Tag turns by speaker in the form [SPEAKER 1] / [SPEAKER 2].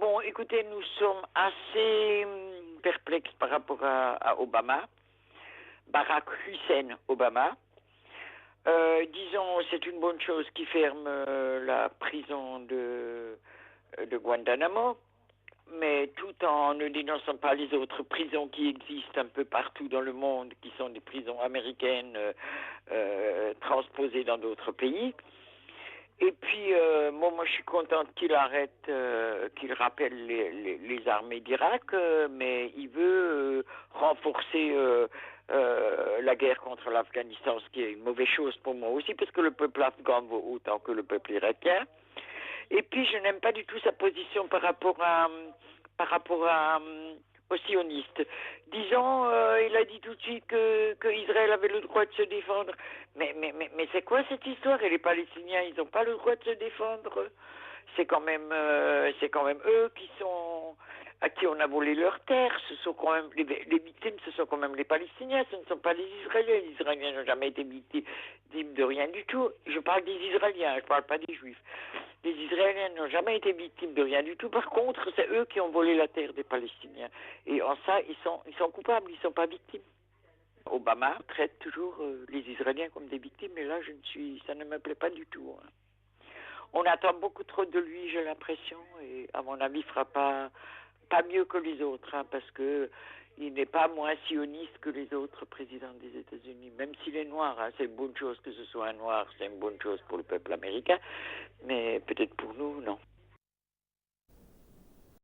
[SPEAKER 1] Bon, écoutez, nous sommes assez perplexes par rapport à Obama, Barack Hussein Obama. Disons, c'est une bonne chose qui ferme la prison de Guantanamo, mais tout en ne dénonçant pas les autres prisons qui existent un peu partout dans le monde, qui sont des prisons américaines transposées dans d'autres pays. Et puis, moi, je suis contente qu'il arrête, qu'il rappelle les armées d'Irak, mais il veut renforcer la guerre contre l'Afghanistan, ce qui est une mauvaise chose pour moi aussi, parce que le peuple afghan vaut autant que le peuple irakien. Et puis, je n'aime pas du tout sa position par rapport aux sionistes. Disons, il a dit tout de suite que Israël avait le droit de se défendre. Mais c'est quoi cette histoire? Et les Palestiniens, ils n'ont pas le droit de se défendre. C'est quand même eux à qui on a volé leurs terres. Ce sont quand même les victimes, ce sont quand même les Palestiniens. Ce ne sont pas les Israéliens. Les Israéliens n'ont jamais été victimes de rien du tout. Je parle des Israéliens, je ne parle pas des Juifs. Les Israéliens n'ont jamais été victimes de rien du tout. Par contre, c'est eux qui ont volé la terre des Palestiniens. Et en ça, ils sont coupables, ils ne sont pas victimes. Obama traite toujours les Israéliens comme des victimes, et là, ça ne me plaît pas du tout. Hein. On attend beaucoup trop de lui, j'ai l'impression, et à mon avis, il fera pas mieux que les autres, hein, parce que il n'est pas moins sioniste que les autres présidents des États-Unis, même s'il est noir. Hein, c'est une bonne chose que ce soit un noir, c'est une bonne chose pour le peuple américain, mais peut-être pour nous, non.